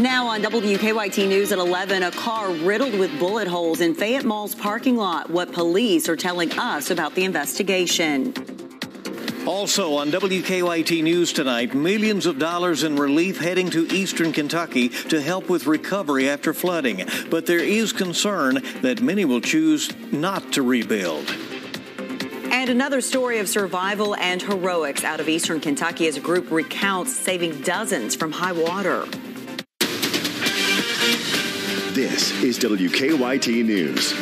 Now on WKYT News at 11, a car riddled with bullet holes in Fayette Mall's parking lot. What police are telling us about the investigation. Also on WKYT News tonight, millions of dollars in relief heading to eastern Kentucky to help with recovery after flooding. But there is concern that many will choose not to rebuild. And another story of survival and heroics out of eastern Kentucky as a group recounts saving dozens from high water. This is WKYT News.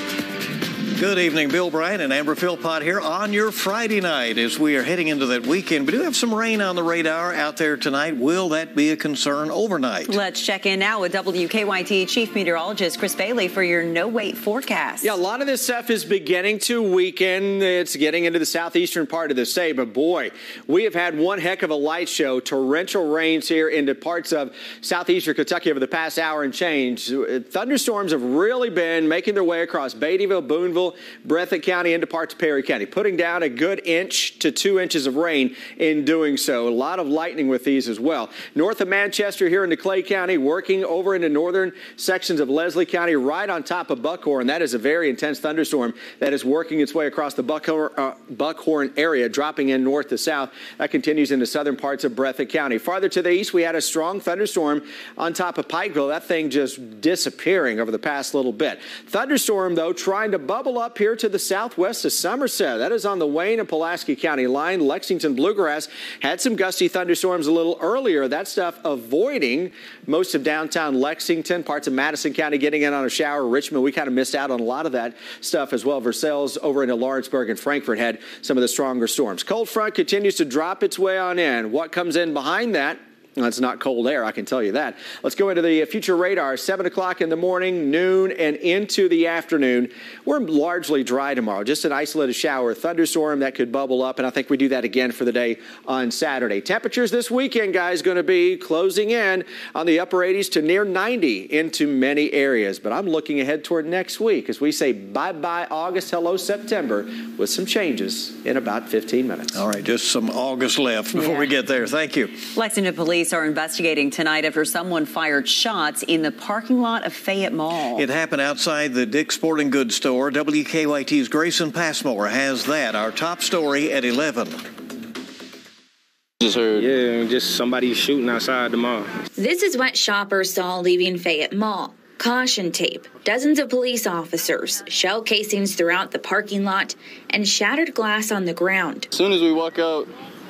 Good evening, Bill Bryant and Amber Philpott here on your Friday night as we are heading into that weekend. We do have some rain on the radar out there tonight. Will that be a concern overnight? Let's check in now with WKYT Chief Meteorologist Chris Bailey for your no-wait forecast. Yeah, a lot of this stuff is beginning to weaken. It's getting into the southeastern part of the state, but boy, we have had one heck of a light show. Torrential rains here into parts of southeastern Kentucky over the past hour and change. Thunderstorms have really been making their way across Beattyville, Boonville, Breathitt County into parts of Perry County, putting down a good 1 to 2 inches of rain in doing so. A lot of lightning with these as well. North of Manchester here into Clay County, working over into northern sections of Leslie County, right on top of Buckhorn. That is a very intense thunderstorm that is working its way across the Buckhorn area, dropping in north to south. That continues into southern parts of Breathitt County. Farther to the east, we had a strong thunderstorm on top of Pikeville. That thing just disappearing over the past little bit. Thunderstorm, though, trying to bubble up here to the southwest of Somerset. That is on the Wayne and Pulaski County line. Lexington Bluegrass had some gusty thunderstorms a little earlier. That stuff avoiding most of downtown Lexington, parts of Madison County getting in on a shower. Richmond, we kind of missed out on a lot of that stuff as well. Versailles over into Lawrenceburg and Frankfort had some of the stronger storms. Cold front continues to drop its way on in. What comes in behind that? Well, it's not cold air, I can tell you that. Let's go into the future radar. 7 o'clock in the morning, noon, and into the afternoon. We're largely dry tomorrow. Just an isolated shower, thunderstorm that could bubble up, and I think we do that again for the day on Saturday. Temperatures this weekend, guys, going to be closing in on the upper 80s to near 90 into many areas. But I'm looking ahead toward next week as we say bye-bye August, hello September, with some changes in about 15 minutes. All right, just some August left before we get there. Thank you. Lexington police are investigating tonight after someone fired shots in the parking lot of Fayette Mall. It happened outside the Dick's Sporting Goods store. WKYT's Grayson Passmore has that. Our top story at 11. Just heard. Yeah, just somebody shooting outside the mall. This is what shoppers saw leaving Fayette Mall. Caution tape, dozens of police officers, shell casings throughout the parking lot, and shattered glass on the ground. As soon as we walk out,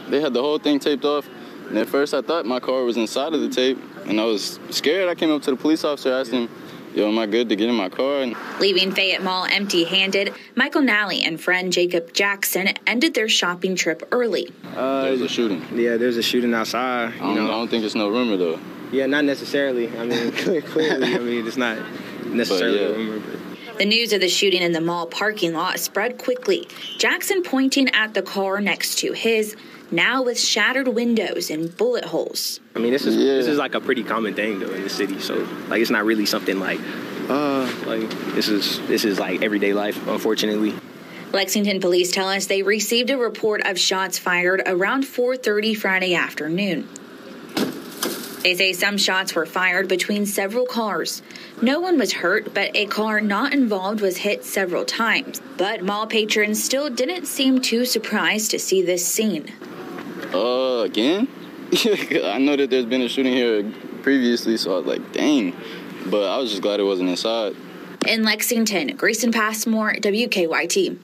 they had the whole thing taped off. And at first I thought my car was inside of the tape, and I was scared. I came up to the police officer, asked him, yo, am I good to get in my car? And leaving Fayette Mall empty-handed, Michael Nally and friend Jacob Jackson ended their shopping trip early. There's a shooting. Yeah, there's a shooting outside. I don't think it's no rumor, though. Yeah, not necessarily. I mean, clearly, I mean, it's not necessarily a rumor. But the news of the shooting in the mall parking lot spread quickly. Jackson pointing at the car next to his, now with shattered windows and bullet holes. I mean, this is like a pretty common thing though in the city. So like, it's not really something like this is like everyday life, unfortunately. Lexington police tell us they received a report of shots fired around 4:30 Friday afternoon. They say some shots were fired between several cars. No one was hurt, but a car not involved was hit several times. But mall patrons still didn't seem too surprised to see this scene. Again? I know that there's been a shooting here previously, so I was like, dang. But I was just glad it wasn't inside. In Lexington, Grayson Passmore, WKYT.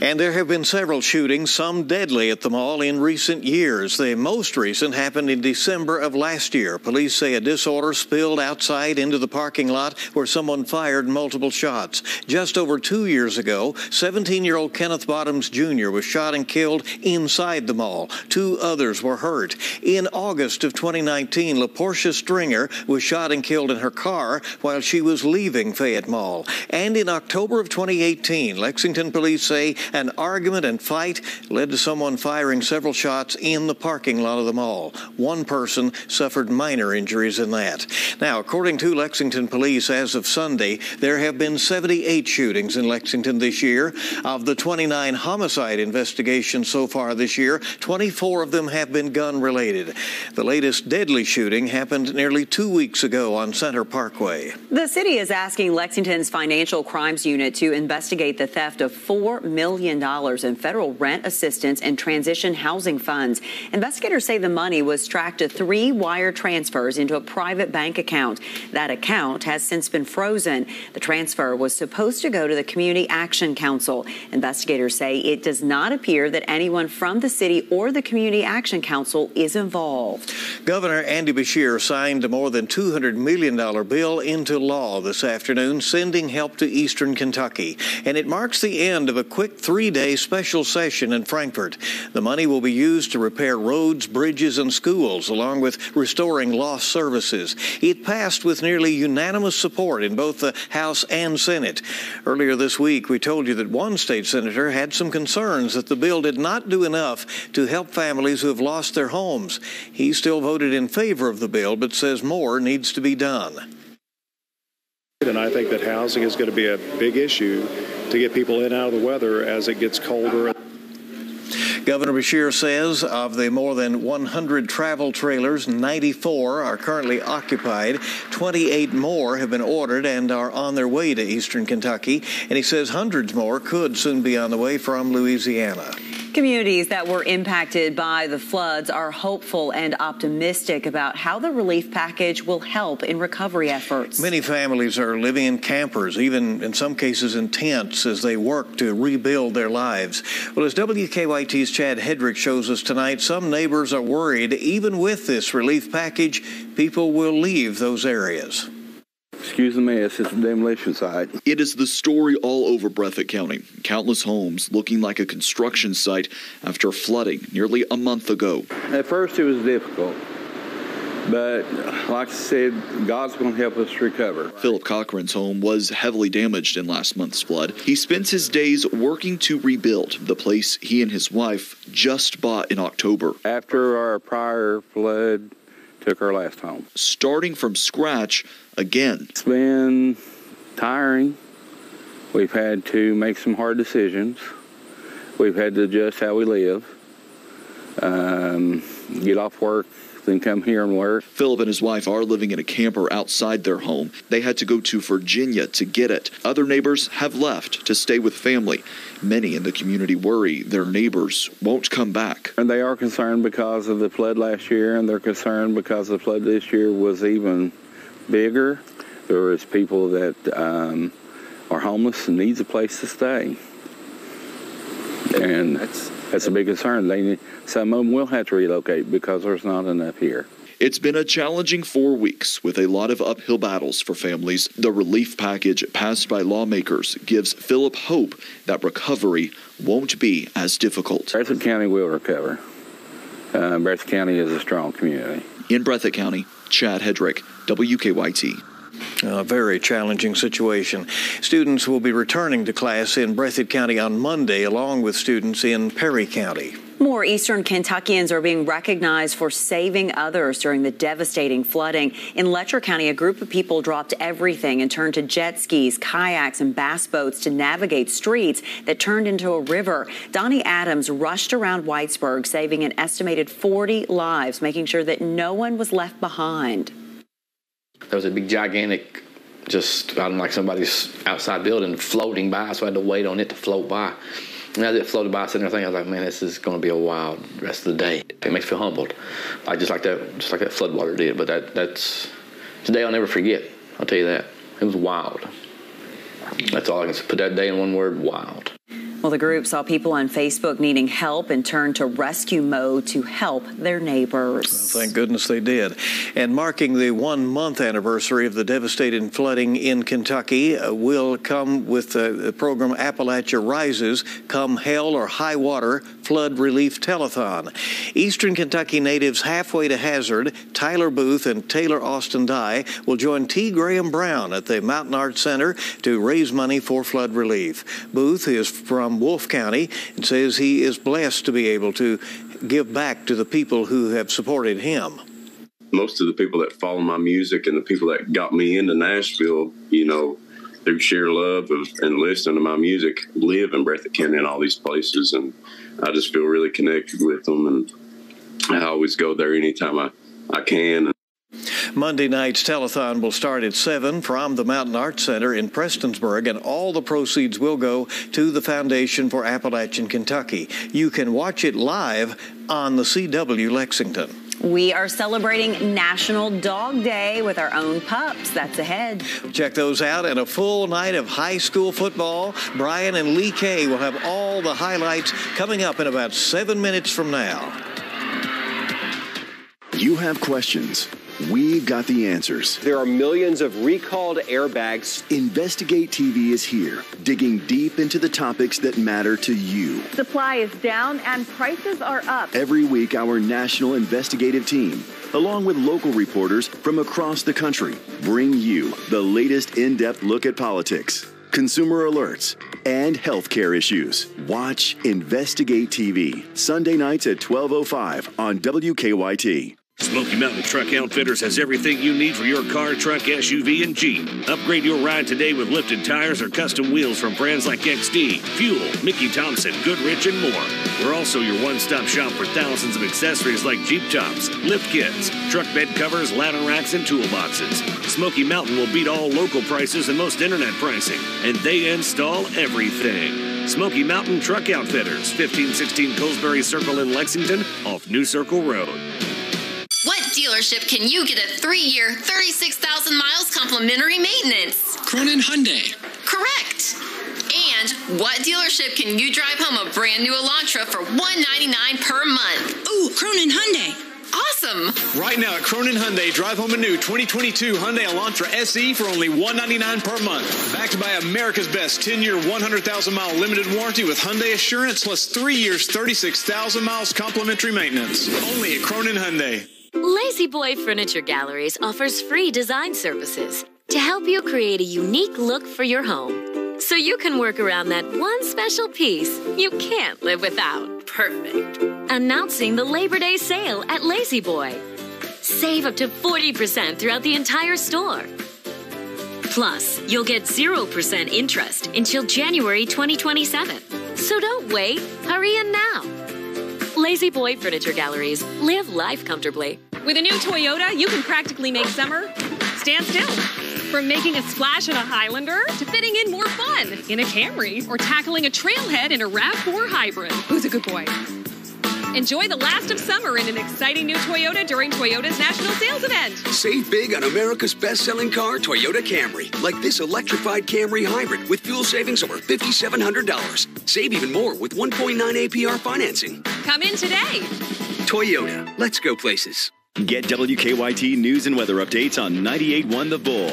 And there have been several shootings, some deadly, at the mall in recent years. The most recent happened in December of last year. Police say a disorder spilled outside into the parking lot where someone fired multiple shots. Just over 2 years ago, 17-year-old Kenneth Bottoms Jr. was shot and killed inside the mall. 2 others were hurt. In August of 2019, LaPortia Stringer was shot and killed in her car while she was leaving Fayette Mall. And in October of 2018, Lexington police say Kentucky, an argument and fight led to someone firing several shots in the parking lot of the mall. One person suffered minor injuries in that. Now, according to Lexington police, as of Sunday, there have been 78 shootings in Lexington this year. Of the 29 homicide investigations so far this year, 24 of them have been gun-related. The latest deadly shooting happened nearly 2 weeks ago on Center Parkway. The city is asking Lexington's Financial Crimes Unit to investigate the theft of $4 million in federal rent assistance and transition housing funds. Investigators say the money was tracked to 3 wire transfers into a private bank account. That account has since been frozen. The transfer was supposed to go to the Community Action Council. Investigators say it does not appear that anyone from the city or the Community Action Council is involved. Governor Andy Beshear signed a more than $200 million bill into law this afternoon, sending help to eastern Kentucky. And it marks the end of a quick 3-day special session in Frankfort. The money will be used to repair roads, bridges, and schools, along with restoring lost services. It passed with nearly unanimous support in both the House and Senate. Earlier this week, we told you that one state senator had some concerns that the bill did not do enough to help families who have lost their homes. He still voted in favor of the bill, but says more needs to be done. And I think that housing is going to be a big issue to get people in and out of the weather as it gets colder. Governor Beshear says of the more than 100 travel trailers, 94 are currently occupied. 28 more have been ordered and are on their way to eastern Kentucky. And he says hundreds more could soon be on the way from Louisiana. Communities that were impacted by the floods are hopeful and optimistic about how the relief package will help in recovery efforts. Many families are living in campers, even in some cases in tents, as they work to rebuild their lives. Well, as WKYT's Chad Hedrick shows us tonight, some neighbors are worried even with this relief package, people will leave those areas. Excuse the mess, it's a demolition site. It is the story all over Breathitt County. Countless homes looking like a construction site after flooding nearly a month ago. At first it was difficult, but like I said, God's going to help us recover. Philip Cochran's home was heavily damaged in last month's flood. He spends his days working to rebuild the place he and his wife just bought in October. After our prior flood took our last home. Starting from scratch again. It's been tiring. We've had to make some hard decisions. We've had to adjust how we live. Get off work, then come here and work. Philip and his wife are living in a camper outside their home. They had to go to Virginia to get it. Other neighbors have left to stay with family. Many in the community worry their neighbors won't come back. And they are concerned because of the flood last year, and they're concerned because the flood this year was even bigger. There is people that are homeless and needs a place to stay. And that's a big concern. Some of them will have to relocate because there's not enough here. It's been a challenging 4 weeks with a lot of uphill battles for families. The relief package passed by lawmakers gives Philip hope that recovery won't be as difficult. Breathitt County will recover. Breathitt County is a strong community. In Breathitt County, Chad Hedrick, WKYT. A very challenging situation. Students will be returning to class in Breathitt County on Monday, along with students in Perry County. More eastern Kentuckians are being recognized for saving others during the devastating flooding. In Letcher County, a group of people dropped everything and turned to jet skis, kayaks, and bass boats to navigate streets that turned into a river. Donnie Adams rushed around Whitesburg, saving an estimated 40 lives, making sure that no one was left behind. There was a big, gigantic, just out in like somebody's outside building floating by, so I had to wait on it to float by. And as it floated by, sitting there thinking, I was like, man, this is going to be a wild rest of the day. It makes me feel humbled, just like that floodwater did. But that's a day I'll never forget. I'll tell you that. It was wild. That's all I can put that day in one word: wild. Well, the group saw people on Facebook needing help and turned to rescue mode to help their neighbors. Well, thank goodness they did. And marking the 1-month anniversary of the devastating flooding in Kentucky will come with the program Appalachia Rises, Come Hell or High Water Flood Relief Telethon. Eastern Kentucky natives halfway to hazard, Tyler Booth and Taylor Austin Dye, will join T. Graham Brown at the Mountain Arts Center to raise money for flood relief. Booth is from from Wolfe County and says he is blessed to be able to give back to the people who have supported him. Most of the people that follow my music and the people that got me into Nashville, through sheer love and listening to my music, live in Breathitt County and all these places. And I just feel really connected with them. And I always go there anytime I can. Monday night's telethon will start at 7 from the Mountain Arts Center in Prestonsburg, and all the proceeds will go to the Foundation for Appalachian Kentucky. You can watch it live on the CW Lexington. We are celebrating National Dog Day with our own pups. That's ahead. Check those out, and a full night of high school football. Brian and Lee Kay will have all the highlights coming up in about 7 minutes from now. You have questions. We've got the answers. There are millions of recalled airbags. Investigate TV is here, digging deep into the topics that matter to you. Supply is down and prices are up. Every week, our national investigative team, along with local reporters from across the country, bring you the latest in-depth look at politics, consumer alerts, and healthcare issues. Watch Investigate TV, Sunday nights at 12:05 on WKYT. Smoky Mountain Truck Outfitters has everything you need for your car, truck, SUV, and Jeep. Upgrade your ride today with lifted tires or custom wheels from brands like XD, Fuel, Mickey Thompson, Goodrich, and more. We're also your one-stop shop for thousands of accessories like Jeep tops, lift kits, truck bed covers, ladder racks, and toolboxes. Smoky Mountain will beat all local prices and most internet pricing, and they install everything. Smoky Mountain Truck Outfitters, 1516 Pillsbury Circle in Lexington, off New Circle Road. What dealership can you get a 3-year, 36,000 miles complimentary maintenance? Cronin Hyundai. Correct. And what dealership can you drive home a brand new Elantra for $199 per month? Ooh, Cronin Hyundai. Awesome. Right now at Cronin Hyundai, drive home a new 2022 Hyundai Elantra SE for only $199 per month. Backed by America's best 10-year, 100,000-mile limited warranty with Hyundai Assurance, plus 3 years, 36,000 miles complimentary maintenance. Only at Cronin Hyundai. Lazy Boy Furniture Galleries offers free design services to help you create a unique look for your home, so you can work around that one special piece you can't live without. Perfect. Announcing the Labor Day sale at Lazy Boy. Save up to 40% throughout the entire store. Plus, you'll get 0% interest until January 2027. So don't wait. Hurry in now. Lazy Boy Furniture Galleries. Live life comfortably. With a new Toyota, you can practically make summer stand still. From making a splash in a Highlander to fitting in more fun in a Camry or tackling a trailhead in a RAV4 hybrid. Who's a good boy? Enjoy the last of summer in an exciting new Toyota during Toyota's national sales event. Save big on America's best-selling car, Toyota Camry. Like this electrified Camry hybrid with fuel savings over $5,700. Save even more with 1.9 APR financing. Come in today. Toyota. Let's go places. Get WKYT news and weather updates on 98.1 The Bull.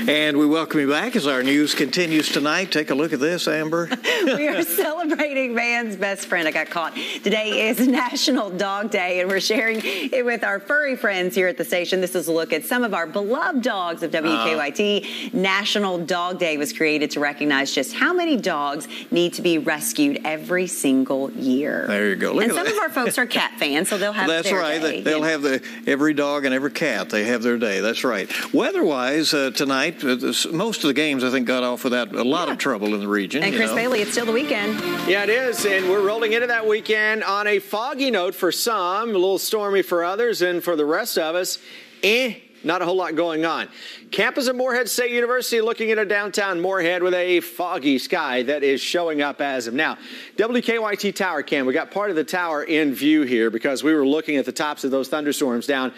And we welcome you back as our news continues tonight. Take a look at this, Amber. We are celebrating man's best friend. I got caught. Today is National Dog Day, and we're sharing it with our furry friends here at the station. This is a look at some of our beloved dogs of WKYT. National Dog Day was created to recognize just how many dogs need to be rescued every single year. There you go. Look and some of our folks are cat fans, so they'll have That's their right. day. They'll have every dog and every cat. They have their day. That's right. Weather-wise, tonight, most of the games, I think, got off without a lot of trouble in the region. And Chris Bailey, it's still the weekend. Yeah, it is, and we're rolling into that weekend on a foggy note for some, a little stormy for others, and for the rest of us, not a whole lot going on. Campus of Morehead State University looking at a downtown Morehead with a foggy sky that is showing up as of now. WKYT Tower Cam, we got part of the tower in view here because we were looking at the tops of those thunderstorms down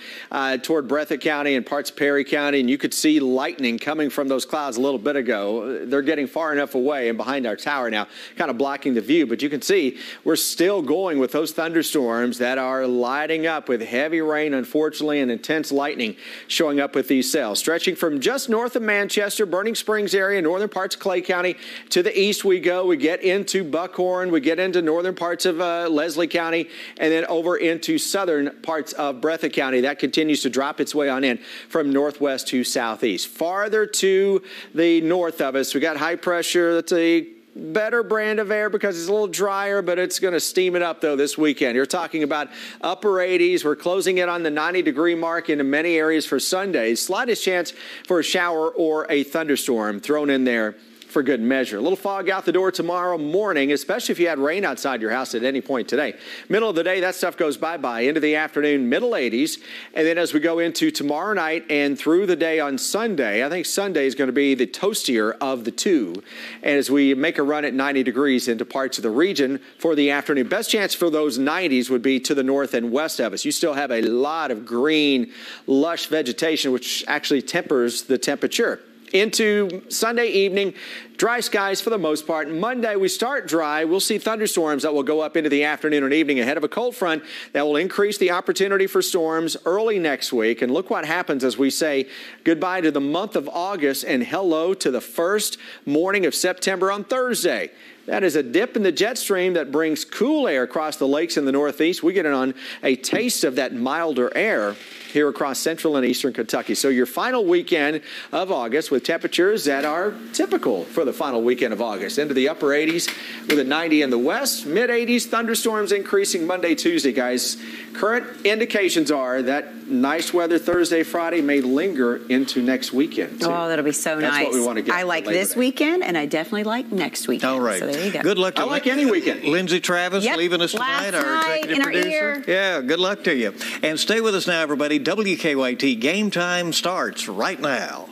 toward Breathitt County and parts of Perry County, and you could see lightning coming from those clouds a little bit ago. They're getting far enough away and behind our tower now, kind of blocking the view, but you can see we're still going with those thunderstorms that are lighting up with heavy rain, unfortunately, and intense lightning showing up with these cells. Stretching from just north of Manchester, Burning Springs area, northern parts of Clay County. To the east we go. We get into Buckhorn. We get into northern parts of Leslie County, and then over into southern parts of Breathitt County. That continues to drop its way on in from northwest to southeast. Farther to the north of us, we got high pressure. That's a better brand of air because it's a little drier, but it's going to steam it up, though, this weekend. You're talking about upper 80s. We're closing in on the 90-degree mark into many areas for Sunday. Slightest chance for a shower or a thunderstorm thrown in there for good measure. A little fog out the door tomorrow morning, especially if you had rain outside your house at any point today. Middle of the day, that stuff goes bye-bye. Into the afternoon, middle 80s. And then as we go into tomorrow night and through the day on Sunday, I think Sunday is going to be the toastier of the two. And as we make a run at 90 degrees into parts of the region for the afternoon, best chance for those 90s would be to the north and west of us. You still have a lot of green, lush vegetation, which actually tempers the temperature. Into Sunday evening, dry skies for the most part. Monday, we start dry. We'll see thunderstorms that will go up into the afternoon and evening ahead of a cold front that will increase the opportunity for storms early next week. And look what happens as we say goodbye to the month of August and hello to the first morning of September on Thursday. That is a dip in the jet stream that brings cool air across the lakes in the northeast. We get it on a taste of that milder air here across central and eastern Kentucky. So your final weekend of August with temperatures that are typical for the final weekend of August. Into the upper 80s with a 90 in the west, mid 80s, thunderstorms increasing Monday, Tuesday, guys. Current indications are that nice weather Thursday, Friday may linger into next weekend, too. Oh, that'll be so nice. That's what we want to get. I like this weekend, and I definitely like next weekend. All right. So there you go. Good luck to I like any weekend. Lindsay Travis leaving us tonight, our executive producer. Yeah, good luck to you. And stay with us now, everybody. WKYT Game Time starts right now.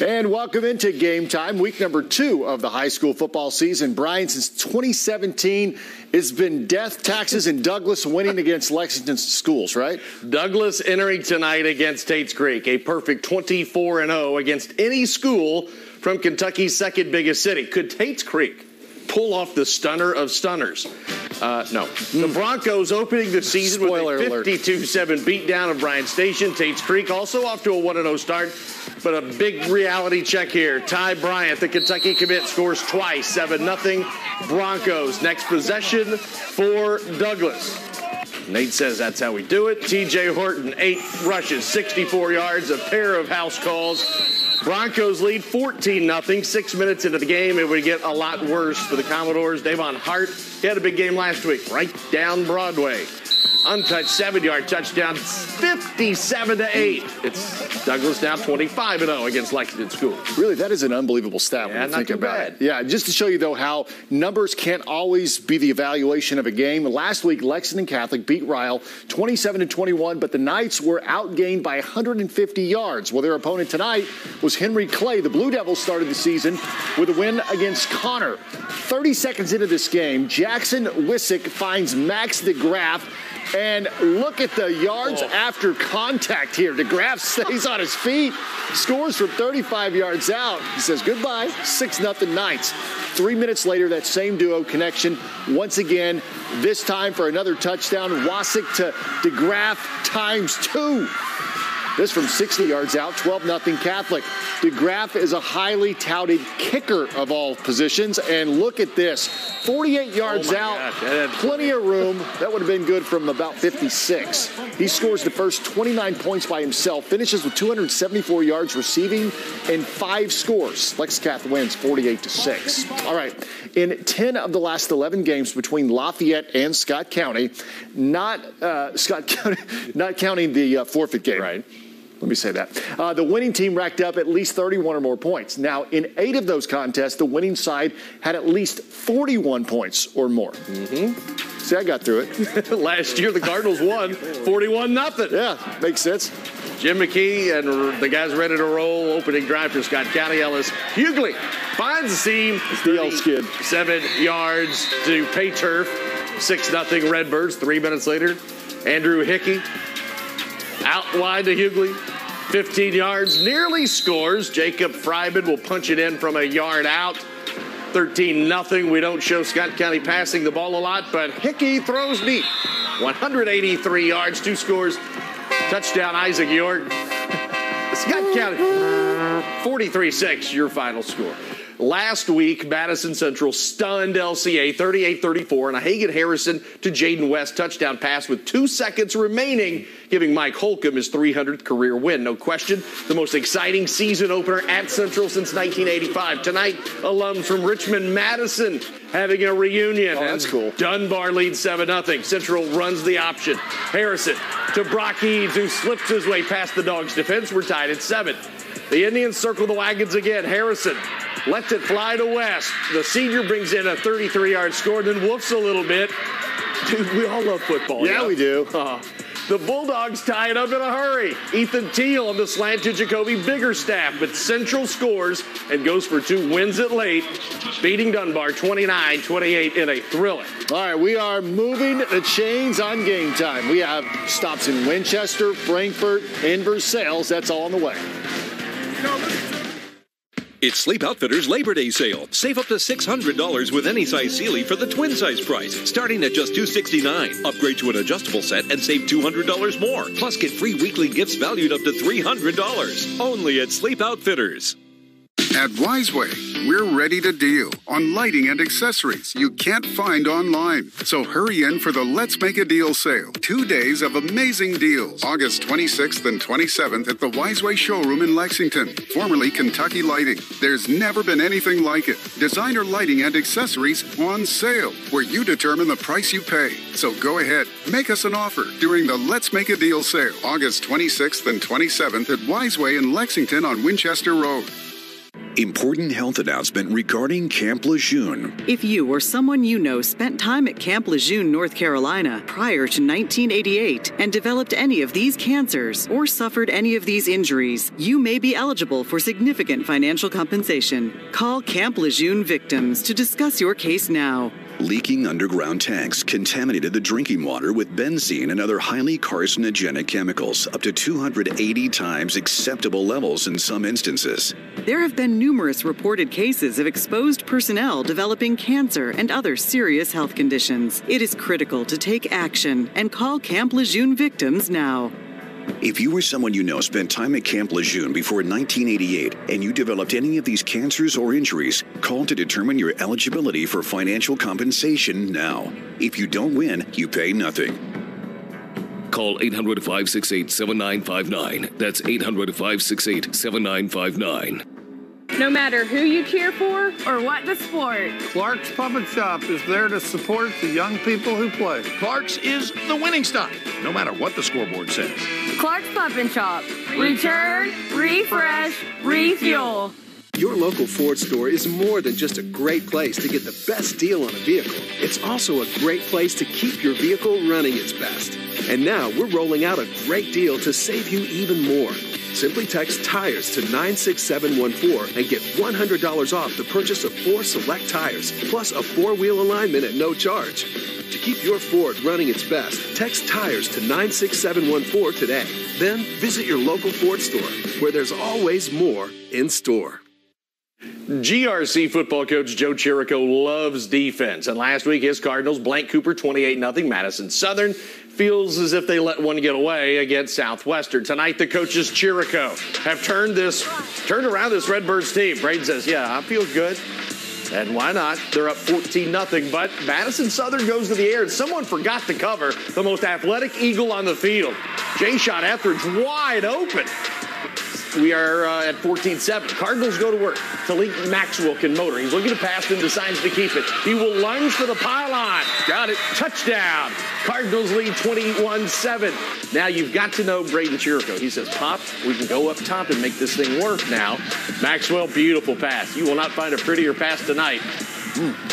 And welcome into Game Time, week number 2 of the high school football season. Brian, since 2017, it's been death, taxes, and Douglas winning against Lexington schools, right? Douglas entering tonight against Tates Creek, a perfect 24-0 against any school from Kentucky's second biggest city. Could Tates Creek pull off the stunner of stunners? No. The Broncos opening the season with a 52-7 beatdown of Bryan Station. Tates Creek also off to a 1-0 start, but a big reality check here. Ty Bryant, the Kentucky commit, scores twice, 7-0 Broncos. Next possession for Douglas. Nate says that's how we do it. TJ Horton, 8 rushes, 64 yards, a pair of house calls. Broncos lead 14-0. 6 minutes into the game, it would get a lot worse for the Commodores. Davon Hart, he had a big game last week, right down Broadway. Untouched 7-yard touchdown, 57-8. It's Douglas now 25-0 against Lexington School. Really, that is an unbelievable stat when you think about it. Yeah, just to show you, though, how numbers can't always be the evaluation of a game. Last week, Lexington Catholic beat Ryle 27-21, but the Knights were outgained by 150 yards. Well, their opponent tonight was Henry Clay. The Blue Devils started the season with a win against Connor. 30 seconds into this game, Jackson Wissick finds Max DeGraff. And look at the yards after contact here. DeGraff stays on his feet, scores from 35 yards out. He says goodbye, 6-0 Knights. 3 minutes later, that same duo connection once again, this time for another touchdown. Wissick to DeGraff ×2. This from 60 yards out, 12-0 Catholic. DeGraff is a highly touted kicker of all positions. And look at this, 48 yards out, plenty of room. That would have been good from about 56. He scores the first 29 points by himself, finishes with 274 yards receiving and 5 scores. Lex Cath wins 48-6. All right, in 10 of the last 11 games between Lafayette and Scott County, not counting the forfeit game. Right. Let me say that. The winning team racked up at least 31 or more points. Now, in 8 of those contests, the winning side had at least 41 points or more. See, I got through it. Last year, the Cardinals won 41-0. Yeah, makes sense. Jim McKee and the guys ready to roll. Opening drive for Scott County. Ellis Hughley finds the seam. It's the skid. 7 yards to pay turf. 6-0 Redbirds. 3 minutes later, Andrew Hickey out wide to Hughley. 15 yards, nearly scores. Jacob Fryman will punch it in from a yard out. 13-0. We don't show Scott County passing the ball a lot, but Hickey throws deep. 183 yards, 2 scores. Touchdown, Isaac York. Scott County, 43-6, your final score. Last week, Madison Central stunned LCA 38-34 and a Hagan-Harrison to Jaden West touchdown pass with 2 seconds remaining, giving Mike Holcomb his 300th career win. No question, the most exciting season opener at Central since 1985. Tonight, alums from Richmond Madison having a reunion. Oh, that's cool. Dunbar leads 7-0. Central runs the option. Harrison to Brock Eads, who slips his way past the Dogs' defense. We're tied at 7. The Indians circle the wagons again. Harrison lets it fly to West. The senior brings in a 33-yard score, then woofs a little bit. Dude, we all love football. Yeah, we do. The Bulldogs tie it up in a hurry. Ethan Teal on the slant to Jacoby Biggerstaff, but Central scores and goes for 2, wins it late, beating Dunbar 29-28 in a thriller. All right, we are moving the chains on game time. We have stops in Winchester, Frankfort, and Versailles. That's all on the way. It's Sleep Outfitters Labor Day sale. Save up to $600 with any size Sealy for the twin size price, starting at just $269. Upgrade to an adjustable set and save $200 more. Plus, get free weekly gifts valued up to $300. Only at Sleep Outfitters. At Wiseway, we're ready to deal on lighting and accessories you can't find online. So hurry in for the Let's Make a Deal sale. 2 days of amazing deals. August 26th and 27th at the Wiseway showroom in Lexington, formerly Kentucky Lighting. There's never been anything like it. Designer lighting and accessories on sale, where you determine the price you pay. So go ahead, make us an offer during the Let's Make a Deal sale. August 26th and 27th at Wiseway in Lexington on Winchester Road. Important health announcement regarding Camp Lejeune. If you or someone you know spent time at Camp Lejeune, North Carolina prior to 1988 and developed any of these cancers or suffered any of these injuries, you may be eligible for significant financial compensation. Call Camp Lejeune victims to discuss your case now. Leaking underground tanks contaminated the drinking water with benzene and other highly carcinogenic chemicals, up to 280 times acceptable levels in some instances. There have been numerous reported cases of exposed personnel developing cancer and other serious health conditions. It is critical to take action and call Camp Lejeune victims now. If you or someone you know spent time at Camp Lejeune before 1988 and you developed any of these cancers or injuries, call to determine your eligibility for financial compensation now. If you don't win, you pay nothing. Call 800-568-7959. That's 800-568-7959. No matter who you cheer for or what the sport, Clark's Puppet Shop is there to support the young people who play. Clark's is the winning stop, no matter what the scoreboard says. Clark's Puppet Shop. Return, refresh, refuel. Your local Ford store is more than just a great place to get the best deal on a vehicle. It's also a great place to keep your vehicle running its best. And now we're rolling out a great deal to save you even more. Simply text TIRES to 96714 and get $100 off the purchase of 4 select tires, plus a 4-wheel alignment at no charge. To keep your Ford running its best, text TIRES to 96714 today. Then visit your local Ford store, where there's always more in store. GRC football coach Joe Chirico loves defense, and last week his Cardinals blank Cooper 28-0. Madison Southern feels as if they let one get away against Southwestern. Tonight the coaches Chirico have turned around this Redbirds team. Braden says, yeah, I feel good. And why not? They're up 14-0, but Madison Southern goes to the air, and someone forgot to cover the most athletic Eagle on the field. J-Shot Etheridge wide open. We are at 14-7. Cardinals go to work. Talik Maxwell can motor. He's looking to pass and decides to keep it. He will lunge for the pylon. Got it. Touchdown. Cardinals lead 21-7. Now you've got to know Braden Chirico. He says, Pop, we can go up top and make this thing work now. Maxwell, beautiful pass. You will not find a prettier pass tonight.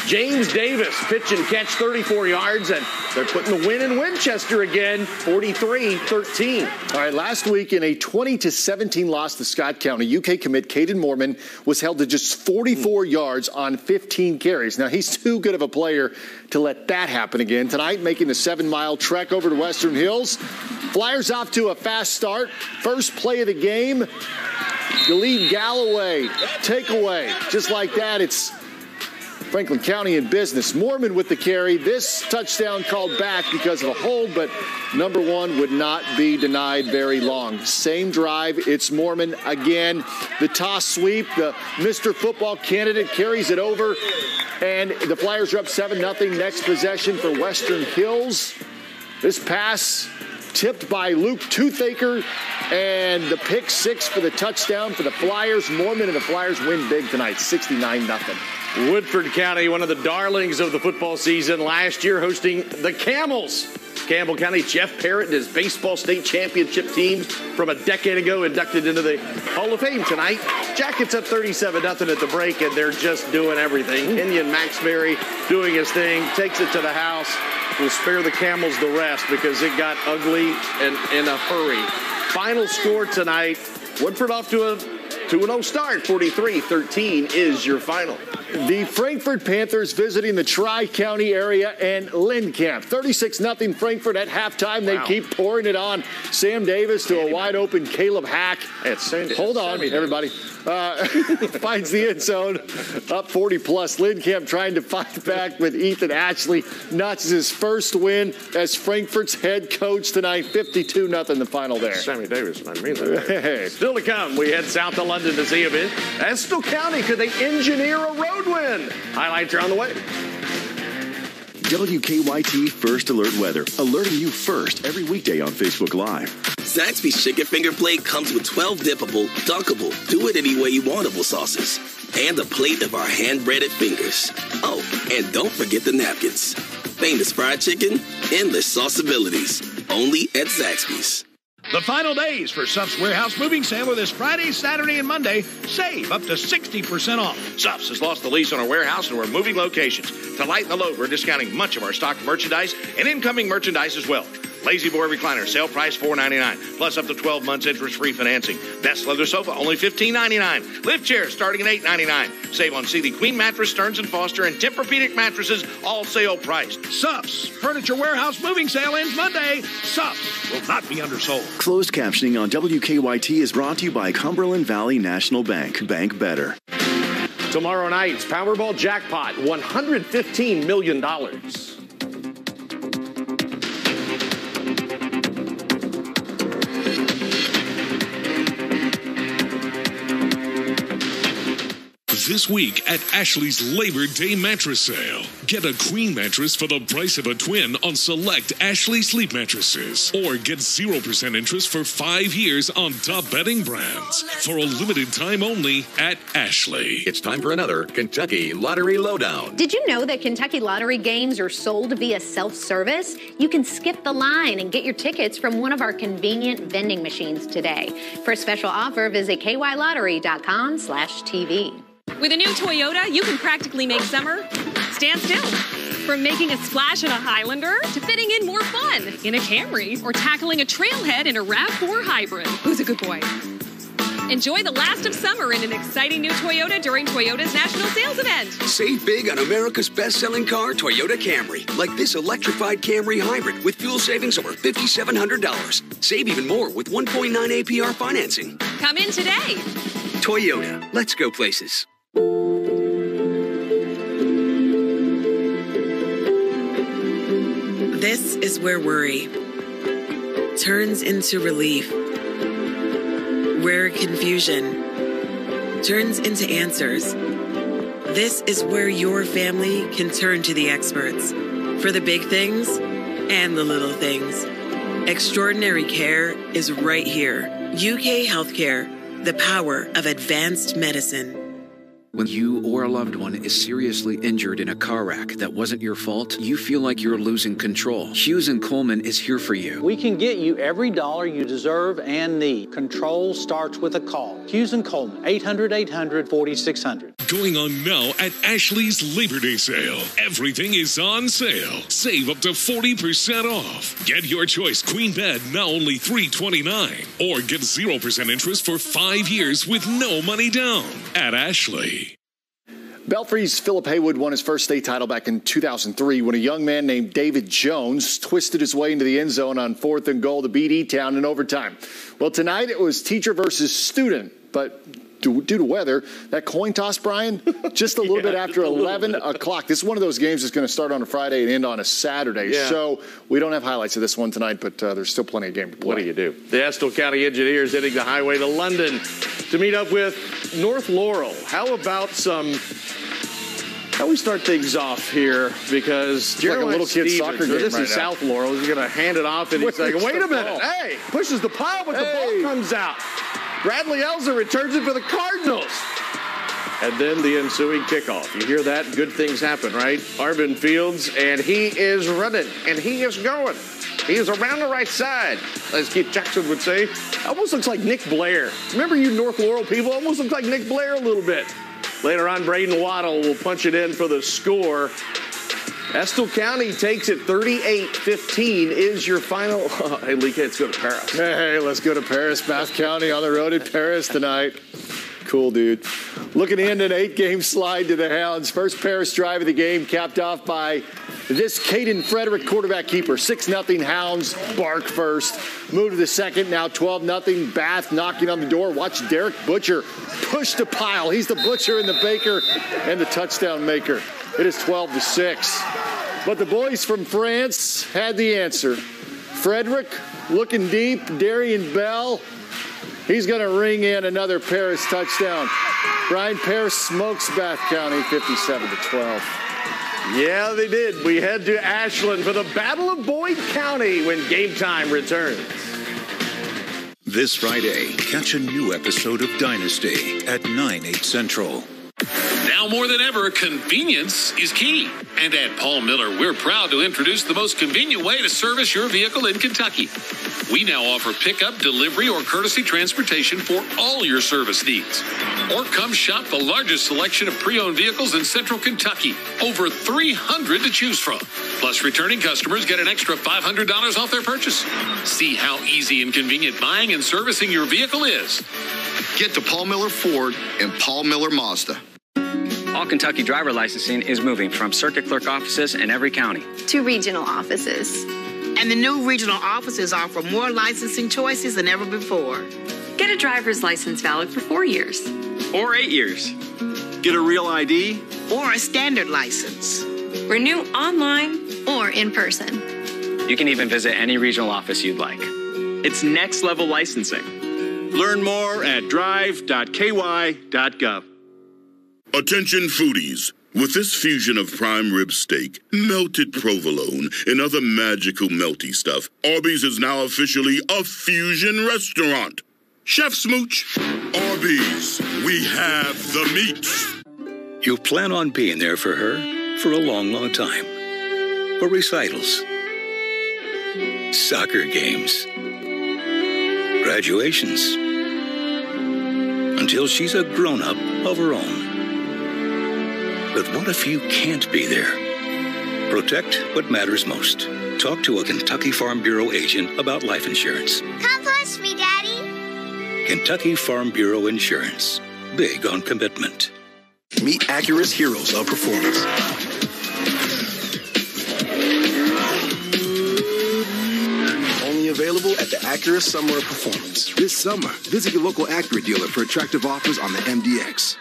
James Davis, pitch and catch, 34 yards, and they're putting the win in Winchester again, 43-13. All right, last week in a 20-17 loss to Scott County, UK commit Caden Mormon was held to just 44 yards on 15 carries. Now, he's too good of a player to let that happen again. Tonight, making the 7-mile trek over to Western Hills. Flyers off to a fast start. First play of the game, Galid Galloway, takeaway. Just like that, it's Franklin County in business. Mormon with the carry. This touchdown called back because of a hold, but number one would not be denied very long. Same drive. It's Mormon again. The toss sweep. The Mr. Football candidate carries it over, and the Flyers are up 7-0. Next possession for Western Hills. This pass tipped by Luke Toothaker, and the pick six for the touchdown for the Flyers. Mormon and the Flyers win big tonight, 69-0. Woodford County, one of the darlings of the football season last year, hosting the Camels. Campbell County, Jeff Parrott and his baseball state championship teams from a decade ago inducted into the Hall of Fame tonight. Jackets up 37-0 at the break, and they're just doing everything. Kenyon Maxberry doing his thing, takes it to the house. We'll spare the Camels the rest because it got ugly and in a hurry. Final score tonight, Woodford off to a 2-0 start. 43-13 is your final. The Frankfort Panthers visiting the Tri-County area and Lindcamp. 36-0 Frankfort at halftime. They keep pouring it on. Sam Davis to a wide-open Caleb Hack. Hold on, everybody. Finds the end zone. Up 40-plus. Lindcamp trying to fight back with Ethan Ashley. Notches his first win as Frankfort's head coach tonight. 52-0 the final there. Sammy Davis, I mean that. Still to come, we head south to London to see a bit. Estill County, could they engineer a road win? Highlights are on the way. WKYT First Alert Weather, alerting you first every weekday on Facebook Live. Zaxby's Chicken Finger Plate comes with 12 dippable, dunkable, do it any way you wantable sauces, and a plate of our hand-breaded fingers. Oh, and don't forget the napkins. Famous fried chicken, endless sauceabilities, only at Zaxby's. The final days for Suff's Warehouse Moving Sale are this Friday, Saturday, and Monday. Save up to 60% off. Suff's has lost the lease on our warehouse and we're moving locations. To lighten the load, we're discounting much of our stock merchandise and incoming merchandise as well. Lazy Boy Recliner, sale price $4.99, plus up to 12 months interest-free financing. Best Leather Sofa, only $15.99. Lift chairs starting at $8.99. Save on Sealy Queen Mattress, Stearns & Foster, and Tempur-Pedic mattresses, all sale priced. Suff's Furniture Warehouse Moving Sale ends Monday. Suff's will not be undersold. Closed captioning on WKYT is brought to you by Cumberland Valley National Bank. Bank better. Tomorrow night's Powerball jackpot, $115 million. This week at Ashley's Labor Day Mattress Sale. Get a queen mattress for the price of a twin on select Ashley sleep mattresses. Or get 0% interest for 5 years on top bedding brands. For a limited time only at Ashley. It's time for another Kentucky Lottery Lowdown. Did you know that Kentucky Lottery games are sold via self-service? You can skip the line and get your tickets from one of our convenient vending machines today. For a special offer, visit kylottery.com/TV. With a new Toyota, you can practically make summer stand still. From making a splash in a Highlander to fitting in more fun in a Camry or tackling a trailhead in a RAV4 hybrid. Who's a good boy? Enjoy the last of summer in an exciting new Toyota during Toyota's National Sales Event. Save big on America's best-selling car, Toyota Camry. Like this electrified Camry hybrid with fuel savings over $5,700. Save even more with 1.9 APR financing. Come in today. Toyota. Let's go places. This is where worry turns into relief, where confusion turns into answers. This is where your family can turn to the experts for the big things and the little things. Extraordinary care is right here. UK Healthcare, the power of advanced medicine. When you or a loved one is seriously injured in a car wreck that wasn't your fault, you feel like you're losing control. Hughes & Coleman is here for you. We can get you every dollar you deserve and need. Control starts with a call. Hughes & Coleman, 800-800-4600. Going on now at Ashley's Labor Day Sale. Everything is on sale. Save up to 40% off. Get your choice queen bed, now only $329. Or get 0% interest for 5 years with no money down at Ashley. Belfry's Philip Haywood won his first state title back in 2003 when a young man named David Jones twisted his way into the end zone on 4th and goal to beat E-Town in overtime. Well, tonight it was teacher versus student, but due to weather. That coin toss, Brian, just a little bit after 11 o'clock. This is one of those games that's going to start on a Friday and end on a Saturday. Yeah. So we don't have highlights of this one tonight, but there's still plenty of game to play. What do you do? The Estill County Engineers hitting the highway to London to meet up with North Laurel. How about how we start things off here? Because it's like a little kid's soccer game this right is now. South Laurel. He's going to hand it off, and he's like, wait a minute. Hey, pushes the pile, but the ball comes out. Bradley Elzer returns it for the Cardinals. And then the ensuing kickoff. You hear that? Good things happen, right? Arvin Fields, and he is running, and he is going. He is around the right side, as Keith Jackson would say. Almost looks like Nick Blair. Remember you North Laurel people? Almost looks like Nick Blair a little bit. Later on, Braden Waddle will punch it in for the score. Estill County takes it 38-15 is your final. Hey, Lee, let's go to Paris. Hey, let's go to Paris. Bath County on the road at Paris tonight. Cool, dude. Looking to end an 8-game slide to the Hounds. First Paris drive of the game capped off by this Caden Frederick quarterback keeper. 6-0 Hounds. Bark first. Move to the second. Now 12-0 Bath knocking on the door. Watch Derek Butcher push the pile. He's the butcher and the baker and the touchdown maker. It is 12-6. But the boys from France had the answer. Frederick looking deep. Darian Bell. He's going to ring in another Paris touchdown. Brian, Paris smokes Bath County 57-12. Yeah, they did. We head to Ashland for the Battle of Boyd County when game time returns. This Friday, catch a new episode of Dynasty at 9/8 Central. Now more than ever, convenience is key. And at Paul Miller, we're proud to introduce the most convenient way to service your vehicle in Kentucky. We now offer pickup, delivery, or courtesy transportation for all your service needs. Or come shop the largest selection of pre-owned vehicles in Central Kentucky. Over 300 to choose from. Plus, returning customers get an extra $500 off their purchase. See how easy and convenient buying and servicing your vehicle is. Get to Paul Miller Ford and Paul Miller Mazda. All Kentucky driver licensing is moving from circuit clerk offices in every county to regional offices. And the new regional offices offer more licensing choices than ever before. Get a driver's license valid for 4 years. Or 8 years. Get a real ID. Or a standard license. Renew online or in person. You can even visit any regional office you'd like. It's next level licensing. Learn more at drive.ky.gov. Attention foodies. With this fusion of prime rib steak, melted provolone, and other magical melty stuff, Arby's is now officially a fusion restaurant. Chef Smooch, Arby's, we have the meats. You plan on being there for her for a long, long time. For recitals, soccer games, graduations, until she's a grown-up of her own. But what if you can't be there? Protect what matters most. Talk to a Kentucky Farm Bureau agent about life insurance. Come push me, Daddy. Kentucky Farm Bureau Insurance. Big on commitment. Meet Acura's heroes of performance. Only available at the Acura Summer of Performance. This summer, visit your local Acura dealer for attractive offers on the MDX.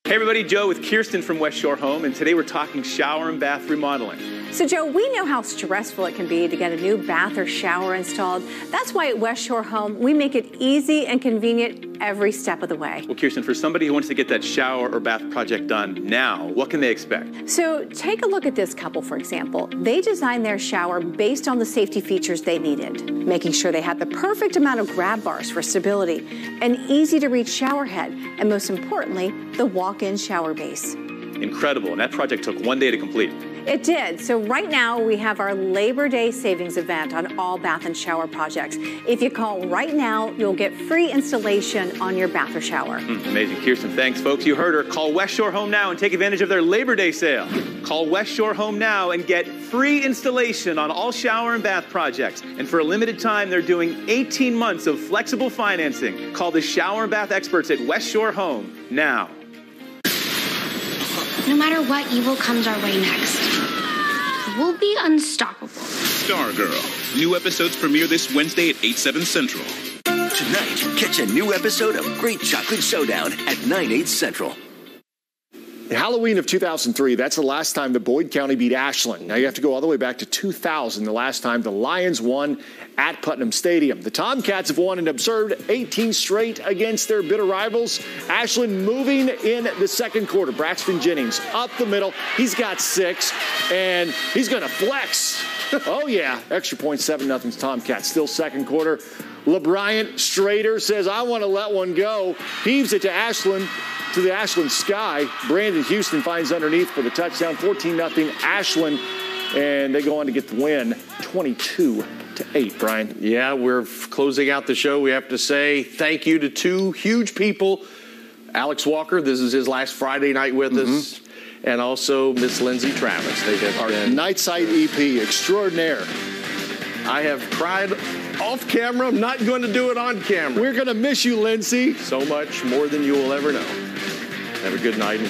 Hey everybody, Joe with Kirsten from West Shore Home, and today we're talking shower and bath remodeling. So Joe, we know how stressful it can be to get a new bath or shower installed. That's why at West Shore Home, we make it easy and convenient every step of the way. Well, Kirsten, for somebody who wants to get that shower or bath project done now, what can they expect? So take a look at this couple, for example. They designed their shower based on the safety features they needed, making sure they had the perfect amount of grab bars for stability, an easy-to-reach shower head, and most importantly, the walk-in shower base. Incredible, and that project took 1 day to complete. It did. So right now we have our Labor Day savings event on all bath and shower projects. If you call right now, you'll get free installation on your bath or shower. Amazing. Kirsten, thanks, folks. You heard her. Call West Shore Home now and take advantage of their Labor Day sale. Call West Shore Home now and get free installation on all shower and bath projects. And for a limited time, they're doing 18 months of flexible financing. Call the shower and bath experts at West Shore Home now. No matter what evil comes our way next, we'll be unstoppable. Stargirl. New episodes premiere this Wednesday at 8/7 Central. Tonight, catch a new episode of Great Chocolate Showdown at 9/8 Central. Halloween of 2003, that's the last time the Boyd County beat Ashland. Now you have to go all the way back to 2000, the last time the Lions won at Putnam Stadium. The Tomcats have won an absurd 18 straight against their bitter rivals. Ashland moving in the second quarter. Braxton Jennings up the middle. He's got 6, and he's going to flex. Oh, yeah. Extra point, 7-0 Tomcats. Still second quarter. LeBryant Strader says, I want to let one go. Heaves it to Ashland. To the Ashland sky. Brandon Houston finds underneath for the touchdown. 14-0 Ashland, and they go on to get the win 22-8. Brian. Yeah, we're closing out the show. We have to say thank you to 2 huge people. Alex Walker, this is his last Friday night with us, and also Miss Lindsay Travis. They have our been night side EP extraordinaire. I have cried off camera. I'm not going to do it on camera. We're going to miss you, Lindsay. So much more than you will ever know. Have a good night.